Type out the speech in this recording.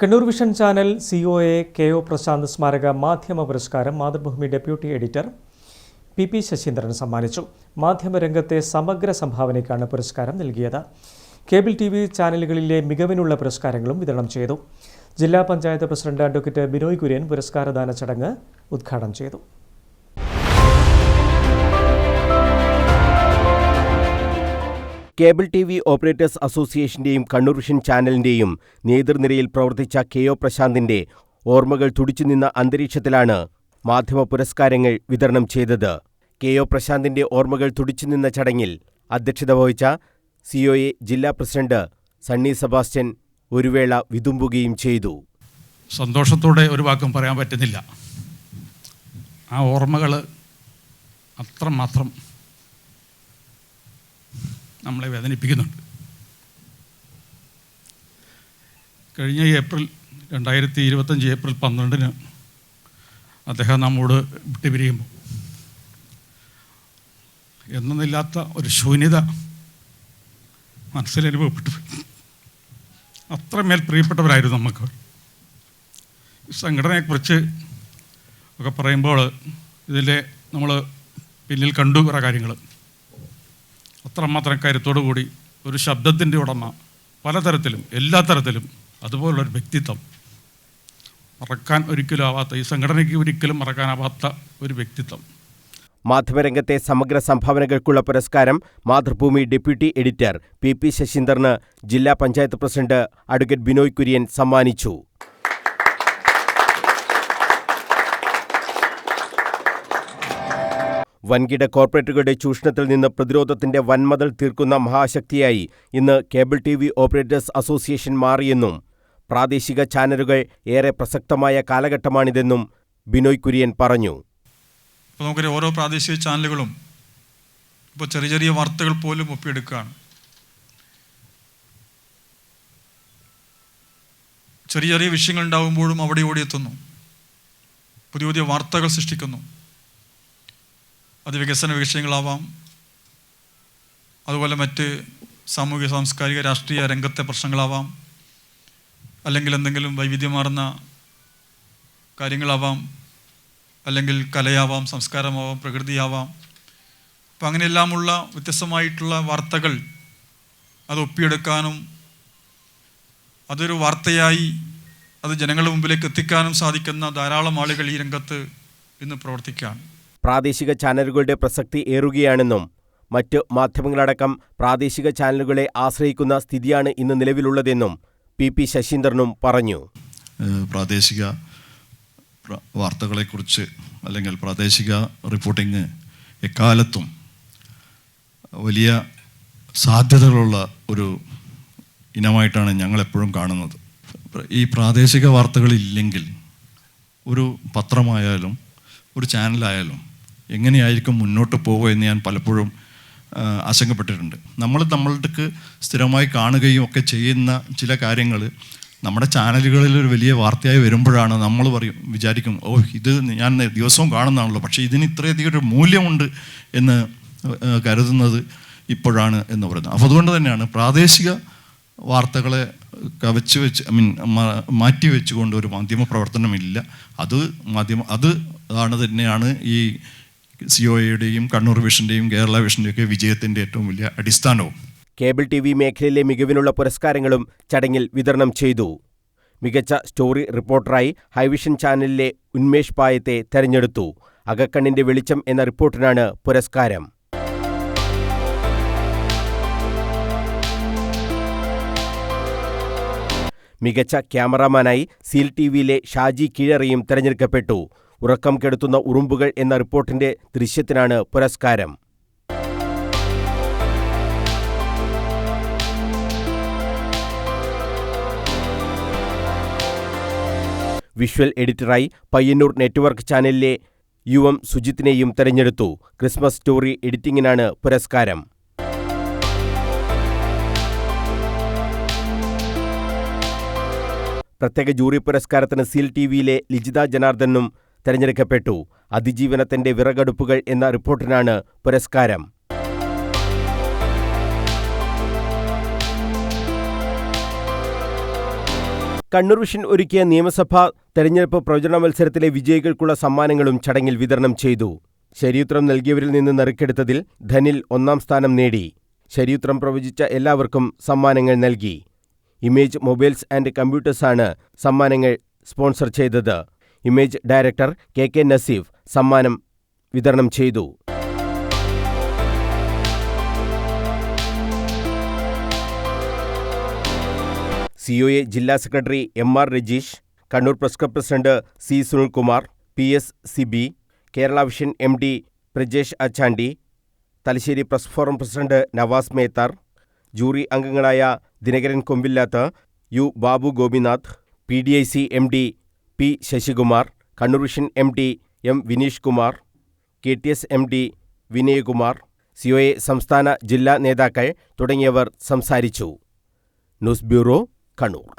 Kannur vision channel COA K O. Prashant സ്മാരക മാധ്യമ പുരസ്കാരം Mathrubhumi deputy editor P Sasindran സമ്മാനിച്ചു. മാധ്യമരംഗത്തെ സമഗ്ര സംഭാവനയ്ക്കാണ് പുരസ്കാരം നൽകിയത്. കേബിൾ TV ചാനലുകളിലെ മികവിനുള്ള പുരസ്കാരങ്ങളും വിതരണം ചെയ്തു. ജില്ലാ പഞ്ചായത്ത് പ്രസിഡന്റ് അഡ്വക്കേറ്റ് ബിനോയ് കുര്യൻ പുരസ്കാരദാന ചടങ്ങ് ഉദ്ഘാടനം ചെയ്തു. കേബിൾ TV ഓപ്പറേറ്റേഴ്സ് അസോസിയേഷന്റെയും കണ്ണൂർ വിഷൻ ചാനലിന്റെയും നേതൃനിരയിൽ പ്രവർത്തിച്ച കെ.ഒ. പ്രശാന്തിന്റെ ഓർമ്മകൾ തുടിച്ചുനിന്ന അന്തരീക്ഷത്തിലാണ് മാധ്യമ പുരസ്കാരങ്ങൾ വിതരണം ചെയ്തത്. കെ.ഒ. പ്രശാന്തിന്റെ ഓർമ്മകൾ തുടിച്ചുനിന്ന ചടങ്ങിൽ അധ്യക്ഷത വഹിച്ച സിഒഎ ജില്ലാ പ്രസിഡന്റ് സണ്ണി സെബാസ്റ്റ്യൻ ഒരു വേള വിതുമ്പുകയും ചെയ്തു. സന്തോഷത്തോടെ ഒരു വാക്കും പറയാൻ പറ്റുന്നില്ല. ആ ഓർമ്മകൾ അത്രമാത്രം നമ്മളെ വേദനിപ്പിക്കുന്നുണ്ട്. കഴിഞ്ഞ 2025 ഏപ്രിൽ 12 അദ്ദേഹം നമ്മോട് വിട്ടുപിരിയുമ്പോൾ എന്നൊന്നില്ലാത്ത ഒരു ശൂന്യത മനസ്സിലനുഭവപ്പെട്ടു. അത്രമേൽ പ്രിയപ്പെട്ടവരായിരുന്നു നമുക്ക്. സംഘടനയെക്കുറിച്ച് ഒക്കെ പറയുമ്പോൾ ഇതിലെ നമ്മൾ പിന്നിൽ കണ്ടു കുറേ കാര്യങ്ങൾ. അത്രമാത്രം കരുത്തോടു കൂടി ഒരു ശബ്ദത്തിൻ്റെ ഉടമ, പലതരത്തിലും എല്ലാ തരത്തിലും അതുപോലുള്ളൊരു വ്യക്തിത്വം, മറക്കാൻ ഒരിക്കലും ആവാത്ത, ഈ സംഘടനയ്ക്ക് ഒരിക്കലും മറക്കാനാവാത്ത ഒരു വ്യക്തിത്വം. മാധ്യമരംഗത്തെ സമഗ്ര സംഭാവനകൾക്കുള്ള പുരസ്കാരം മാതൃഭൂമി ഡെപ്യൂട്ടി എഡിറ്റർ പി ശശീന്ദ്രന് ജില്ലാ പഞ്ചായത്ത് പ്രസിഡന്റ് അഡ്വക്കേറ്റ് ബിനോയ് കുര്യൻ സമ്മാനിച്ചു. വൻകിട കോർപ്പറേറ്റുകളുടെ ചൂഷണത്തിൽ നിന്ന് പ്രതിരോധത്തിന്റെ വൻമതിൽ തീർക്കുന്ന മഹാശക്തിയായി ഇന്ന് കേബിൾ TV ഓപ്പറേറ്റേഴ്സ് അസോസിയേഷൻ മാറിയെന്നും പ്രാദേശിക ചാനലുകൾ ഏറെ പ്രസക്തമായ കാലഘട്ടമാണിതെന്നും ബിനോയ് കുര്യൻ പറഞ്ഞു. ഇപ്പോൾ നമുക്കറിയാം, ഓരോ പ്രാദേശിക ചാനലുകളും ഇപ്പോൾ ചെറിയ ചെറിയ വാർത്തകൾ പോലും ഒപ്പിയെടുക്കുകയാണ്. ചെറിയ ചെറിയ വിഷയങ്ങൾ ഉണ്ടാകുമ്പോഴും അവിടെ ഓടിയെത്തുന്നു, പുതിയ പുതിയ വാർത്തകൾ സൃഷ്ടിക്കുന്നു. അത് വികസന വിഷയങ്ങളാവാം, അതുപോലെ മറ്റ് സാമൂഹിക സാംസ്കാരിക രാഷ്ട്രീയ രംഗത്തെ പ്രശ്നങ്ങളാവാം, അല്ലെങ്കിൽ എന്തെങ്കിലും വൈവിധ്യമാർന്ന കാര്യങ്ങളാവാം, അല്ലെങ്കിൽ കലയാവാം, സംസ്കാരമാവാം, പ്രകൃതിയാവാം. അപ്പം അങ്ങനെയെല്ലാമുള്ള വ്യത്യസ്തമായിട്ടുള്ള വാർത്തകൾ അത് ഒപ്പിയെടുക്കാനും അതൊരു വാർത്തയായി അത് ജനങ്ങളുടെ മുമ്പിലേക്ക് എത്തിക്കാനും സാധിക്കുന്ന ധാരാളം ആളുകൾ ഈ രംഗത്ത് ഇന്ന് പ്രവർത്തിക്കുകയാണ്. പ്രാദേശിക ചാനലുകളുടെ പ്രസക്തി ഏറുകയാണെന്നും മറ്റ് മാധ്യമങ്ങളടക്കം പ്രാദേശിക ചാനലുകളെ ആശ്രയിക്കുന്ന സ്ഥിതിയാണ് ഇന്ന് നിലവിലുള്ളതെന്നും പി ശശീന്ദ്രനും പറഞ്ഞു. പ്രാദേശിക വാർത്തകളെക്കുറിച്ച് അല്ലെങ്കിൽ പ്രാദേശിക റിപ്പോർട്ടിങ് എക്കാലത്തും വലിയ സാധ്യതകളുള്ള ഒരു ഇനമായിട്ടാണ് ഞങ്ങളെപ്പോഴും കാണുന്നത്. ഈ പ്രാദേശിക വാർത്തകളില്ലെങ്കിൽ ഒരു പത്രമായാലും ഒരു ചാനലായാലും എങ്ങനെയായിരിക്കും മുന്നോട്ട് പോകുക എന്ന് ഞാൻ പലപ്പോഴും ആശങ്കപ്പെട്ടിട്ടുണ്ട്. നമ്മൾക്ക് സ്ഥിരമായി കാണുകയും ഒക്കെ ചെയ്യുന്ന ചില കാര്യങ്ങൾ നമ്മുടെ ചാനലുകളിൽ ഒരു വലിയ വാർത്തയായി വരുമ്പോഴാണ് നമ്മൾ വിചാരിക്കും, ഇത് ഞാൻ ദിവസവും കാണുന്നതാണല്ലോ, പക്ഷേ ഇതിന് ഇത്രയധികം ഒരു മൂല്യമുണ്ട് എന്ന് കരുതുന്നത് ഇപ്പോഴാണ് എന്ന് പറയുന്നത്. അപ്പോൾ അതുകൊണ്ട് തന്നെയാണ് പ്രാദേശിക വാർത്തകളെ മാറ്റി വെച്ചുകൊണ്ട് ഒരു മാധ്യമ പ്രവർത്തനമില്ല. അതാണ് തന്നെയാണ് ഈ സിഒഎയുടെയും കണ്ണൂർ വിഷന്റെയും കേരള വിഷന്റെയും ഒക്കെ വിജയത്തിൻ്റെ ഏറ്റവും വലിയ അടിസ്ഥാനവും. കേബിൾ TV മേഖലയിലെ മികവിനുള്ള പുരസ്കാരങ്ങളും ചടങ്ങിൽ വിതരണം ചെയ്തു. മികച്ച സ്റ്റോറി റിപ്പോർട്ടറായി ഹൈവിഷൻ ചാനലിലെ ഉന്മേഷ് പായത്തെ തെരഞ്ഞെടുത്തു. അകക്കണ്ണിന്റെ വെളിച്ചം എന്ന റിപ്പോർട്ടിനാണ് പുരസ്കാരം. മികച്ച ക്യാമറാമാനായി സീൽ TVയിലെ ഷാജി കീഴറിയും തെരഞ്ഞെടുക്കപ്പെട്ടു. ഉറക്കം കെടുത്തുന്ന ഉറുമ്പുകൾ എന്ന റിപ്പോർട്ടിന്റെ ദൃശ്യത്തിനാണ് പുരസ്കാരം. വിഷ്വൽ എഡിറ്ററായി പയ്യന്നൂർ നെറ്റ്വർക്ക് ചാനലിലെ UM സുജിത്തിനെയും തെരഞ്ഞെടുത്തു. ക്രിസ്മസ് സ്റ്റോറി എഡിറ്റിംഗിനാണ് പുരസ്കാരം. പ്രത്യേക ജൂറി പുരസ്കാരത്തിന് സീൽ TVയിലെ ലിജിത ജനാർദ്ദനും തെരഞ്ഞെടുക്കപ്പെട്ടു. അതിജീവനത്തിന്റെ വിറകടുപ്പുകൾ എന്ന റിപ്പോർട്ടിനാണ് പുരസ്കാരം. കണ്ണൂർ വിഷൻ ഒരുക്കിയ നിയമസഭാ തെരഞ്ഞെടുപ്പ് പ്രവചന മത്സരത്തിലെ വിജയികൾക്കുള്ള സമ്മാനങ്ങളും ചടങ്ങിൽ വിതരണം ചെയ്തു. ശരിയുത്തരം നൽകിയവരിൽ നിന്ന് നറുക്കെടുത്തതിൽ ധനിൽ 1ാം സ്ഥാനം നേടി. ശരിയുത്തരം പ്രവചിച്ച എല്ലാവർക്കും സമ്മാനങ്ങൾ നൽകി. ഇമേജ് മൊബൈൽസ് ആൻഡ് കമ്പ്യൂട്ടേഴ്സാണ് സമ്മാനങ്ങൾ സ്പോൺസർ ചെയ്തത്. ഇമേജ് ഡയറക്ടർ കെ നസീഫ് സമ്മാനം വിതരണം ചെയ്തു. COA ജില്ലാ secretary MR Rajeesh, Kannur press club president C Sunilkumar, PS Sibi, Kerala vision MD Prajesh Achandi, Thalassery press forum president Navas Methar, jury അംഗങ്ങളായ Dinakaran Kombillath, U Babu Gopinath, PDIC MD P Sasikumar, Kannur vision MD M Vineesh Kumar, KTS MD Vinayakumar, COA സംസ്ഥാന ജില്ലാ നേതാക്കൾ തുടങ്ങിയവർ സംസാരിച്ചു. News bureau, Kannur.